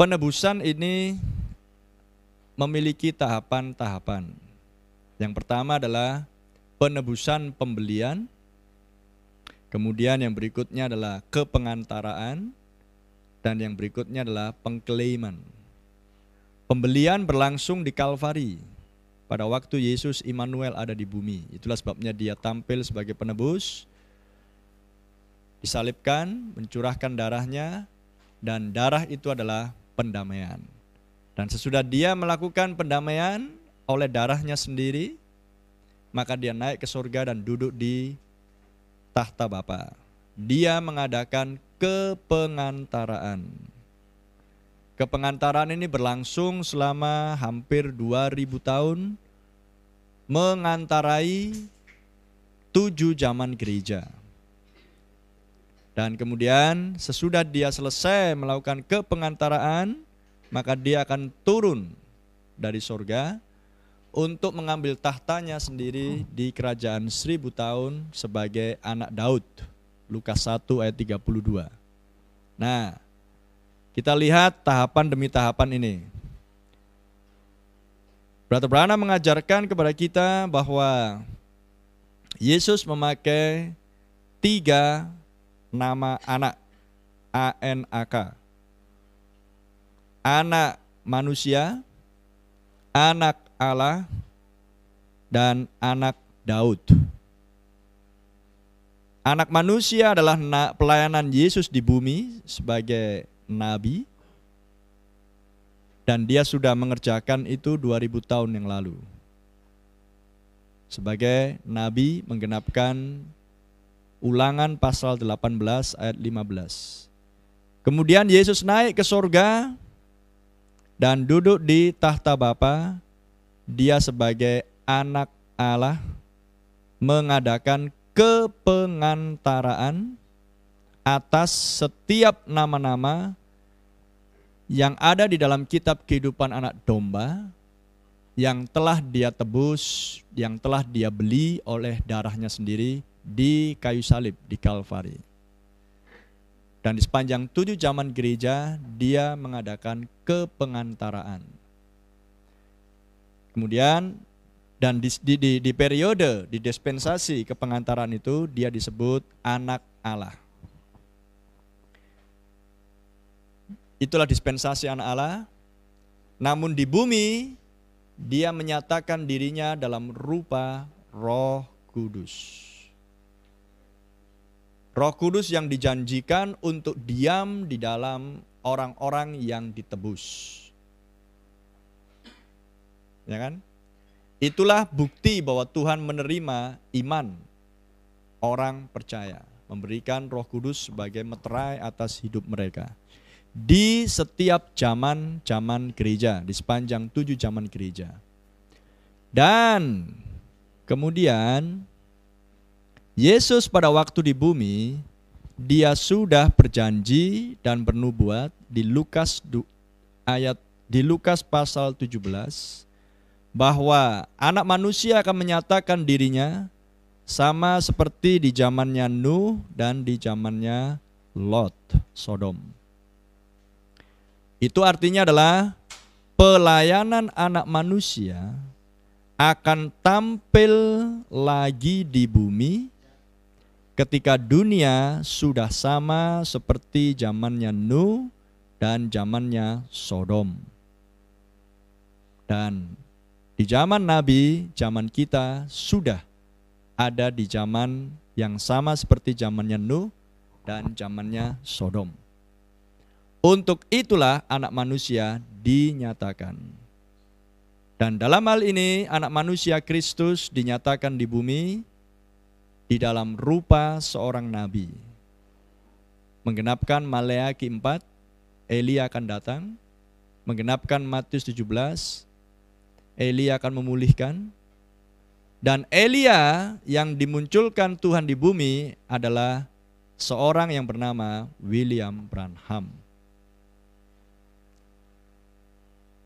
Penebusan ini memiliki tahapan-tahapan. Yang pertama adalah penebusan pembelian, kemudian yang berikutnya adalah kepengantaraan, dan yang berikutnya adalah pengklaiman. Pembelian berlangsung di Kalvari pada waktu Yesus Immanuel ada di bumi. Itulah sebabnya dia tampil sebagai penebus, disalibkan, mencurahkan darahnya, dan darah itu adalah pendamaian. Dan sesudah dia melakukan pendamaian oleh darahnya sendiri, maka dia naik ke surga dan duduk di tahta Bapa. Dia mengadakan kepengantaraan. Kepengantaraan ini berlangsung selama hampir 2000 tahun, mengantarai 7 zaman gereja. Dan kemudian sesudah dia selesai melakukan kepengantaraan, maka dia akan turun dari surga untuk mengambil tahtanya sendiri di kerajaan 1000 tahun sebagai anak Daud. Lukas 1 ayat 32. Nah, kita lihat tahapan demi tahapan ini. Brother Branham mengajarkan kepada kita bahwa Yesus memakai 3 nama anak, A-N-A-K. Anak manusia, anak Allah, dan anak Daud. Anak manusia adalah pelayanan Yesus di bumi sebagai nabi, dan dia sudah mengerjakan itu 2000 tahun yang lalu. Sebagai nabi menggenapkan Ulangan pasal 18 ayat 15. Kemudian Yesus naik ke surga dan duduk di tahta Bapa. Dia sebagai anak Allah mengadakan kepengantaraan atas setiap nama-nama yang ada di dalam kitab kehidupan anak domba yang telah dia tebus, yang telah dia beli oleh darahnya sendiri di kayu salib di Kalvari. Dan di sepanjang 7 zaman gereja dia mengadakan kepengantaraan. Kemudian dan di periode, di dispensasi kepengantaraan itu dia disebut anak Allah. Itulah dispensasi anak Allah. Namun di bumi dia menyatakan dirinya dalam rupa Roh Kudus. Roh Kudus yang dijanjikan untuk diam di dalam orang-orang yang ditebus. Ya kan? Itulah bukti bahwa Tuhan menerima iman orang percaya, memberikan Roh Kudus sebagai meterai atas hidup mereka. Di setiap zaman gereja, di sepanjang 7 zaman gereja. Dan kemudian Yesus pada waktu di bumi, dia sudah berjanji dan bernubuat di Lukas pasal 17 bahwa anak manusia akan menyatakan dirinya sama seperti di zamannya Nuh dan di zamannya Lot, Sodom. Itu artinya adalah pelayanan anak manusia akan tampil lagi di bumi ketika dunia sudah sama seperti zamannya Nuh dan zamannya Sodom. Dan di zaman Nabi, zaman kita sudah ada di zaman yang sama seperti zamannya Nuh dan zamannya Sodom. Untuk itulah anak manusia dinyatakan. Dan dalam hal ini anak manusia Kristus dinyatakan di bumi di dalam rupa seorang nabi. Menggenapkan Maleakhi 4, Elia akan datang. Menggenapkan Matius 17, Elia akan memulihkan. Dan Elia yang dimunculkan Tuhan di bumi adalah seorang yang bernama William Branham.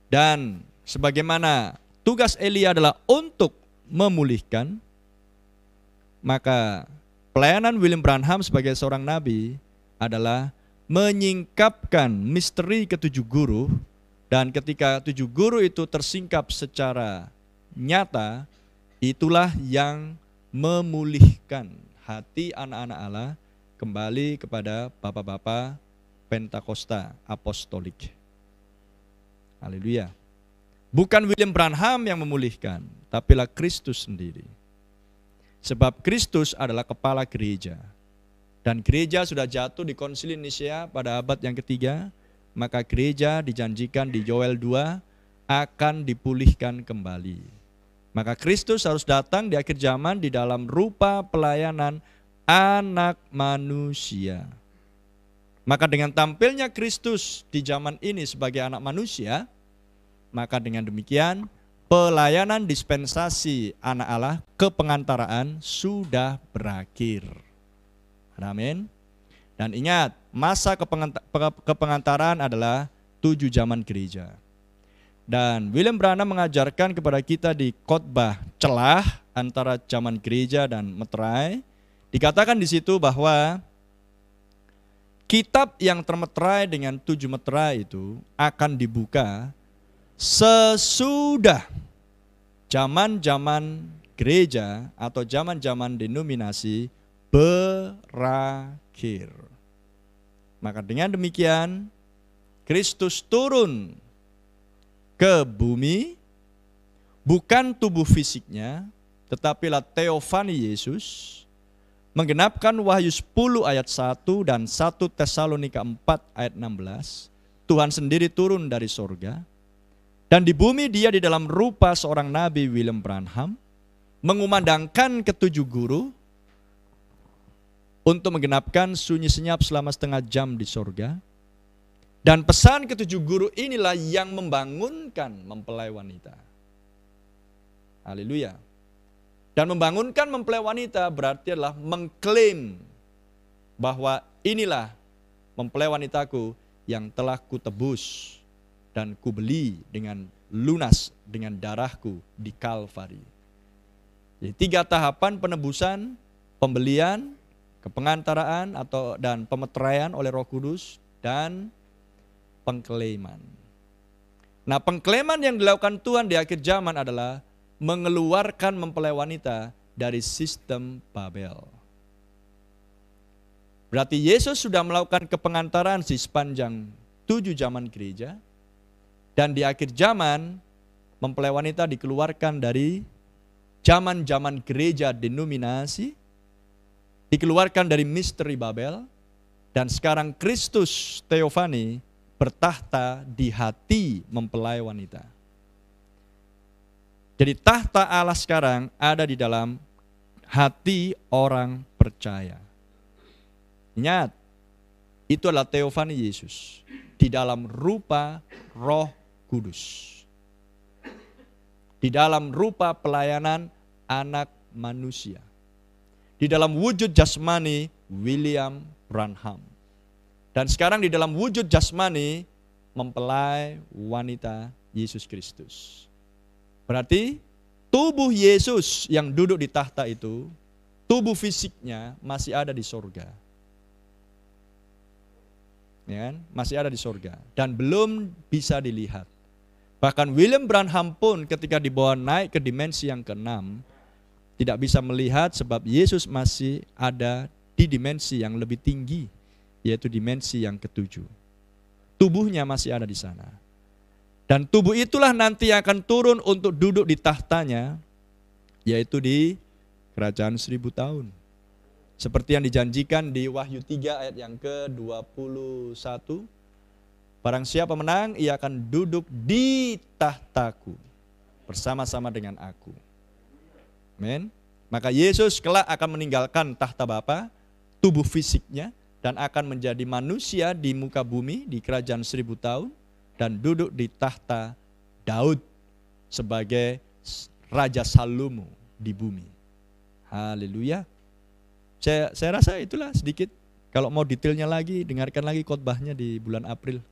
Dan sebagaimana tugas Elia adalah untuk memulihkan, maka pelayanan William Branham sebagai seorang nabi adalah menyingkapkan misteri ketujuh guru, dan ketika tujuh guru itu tersingkap secara nyata, itulah yang memulihkan hati anak-anak Allah kembali kepada Bapa-Bapa Pentakosta Apostolik. Haleluya. Bukan William Branham yang memulihkan, tapilah Kristus sendiri. Sebab Kristus adalah kepala gereja. Dan gereja sudah jatuh di Konsili Nisea pada abad yang ketiga, maka gereja dijanjikan di Yoel 2 akan dipulihkan kembali. Maka Kristus harus datang di akhir zaman di dalam rupa pelayanan anak manusia. Maka dengan tampilnya Kristus di zaman ini sebagai anak manusia, maka dengan demikian pelayanan dispensasi anak Allah kepengantaraan sudah berakhir. Amin. Dan ingat, masa kepengantaran adalah 7 zaman gereja. Dan William Branham mengajarkan kepada kita di khotbah celah antara zaman gereja dan meterai, dikatakan di situ bahwa kitab yang termeterai dengan 7 meterai itu akan dibuka sesudah zaman-zaman gereja atau zaman-zaman denominasi berakhir. Maka dengan demikian Kristus turun ke bumi, bukan tubuh fisiknya, tetapilah teofani Yesus, menggenapkan Wahyu 10 ayat 1 dan 1 Tesalonika 4 ayat 16, Tuhan sendiri turun dari sorga, dan di bumi dia di dalam rupa seorang nabi William Branham, mengumandangkan ketujuh guru, untuk menggenapkan sunyi senyap selama setengah jam di sorga. Dan pesan ketujuh guru inilah yang membangunkan mempelai wanita. Haleluya. Dan membangunkan mempelai wanita berarti adalah mengklaim bahwa inilah mempelai wanitaku yang telah kutebus dan kubeli dengan lunas dengan darahku di Kalvari. Jadi 3 tahapan penebusan, pembelian, kepengantaraan dan pemeteraian oleh Roh Kudus, dan pengklaiman. Nah, pengklaiman yang dilakukan Tuhan di akhir zaman adalah mengeluarkan mempelai wanita dari sistem Babel. Berarti Yesus sudah melakukan kepengantaran di sepanjang 7 zaman gereja, dan di akhir zaman mempelai wanita dikeluarkan dari zaman-zaman gereja denominasi, dikeluarkan dari misteri Babel, dan sekarang Kristus Teofani bertahta di hati mempelai wanita. Jadi tahta Allah sekarang ada di dalam hati orang percaya. Ingat, itu adalah Teofani Yesus di dalam rupa Roh Kudus, di dalam rupa pelayanan anak manusia, di dalam wujud jasmani William Branham, dan sekarang di dalam wujud jasmani mempelai wanita Yesus Kristus. Berarti tubuh Yesus yang duduk di tahta itu, tubuh fisiknya masih ada di sorga. Ya kan? Masih ada di sorga dan belum bisa dilihat. Bahkan William Branham pun ketika dibawa naik ke dimensi yang ke-6 tidak bisa melihat, sebab Yesus masih ada di dimensi yang lebih tinggi, yaitu dimensi yang ke-7. Tubuhnya masih ada di sana. Dan tubuh itulah nanti yang akan turun untuk duduk di tahtanya, yaitu di kerajaan 1000 tahun. Seperti yang dijanjikan di Wahyu 3 ayat yang ke-21. Barang siapa menang, ia akan duduk di tahtaku bersama-sama dengan aku. Amin. Maka Yesus kelak akan meninggalkan tahta Bapa, tubuh fisiknya, dan akan menjadi manusia di muka bumi di kerajaan 1000 tahun, dan duduk di tahta Daud sebagai Raja Salomo di bumi. Haleluya. Saya rasa itulah sedikit. Kalau mau detailnya lagi, dengarkan lagi khotbahnya di bulan April.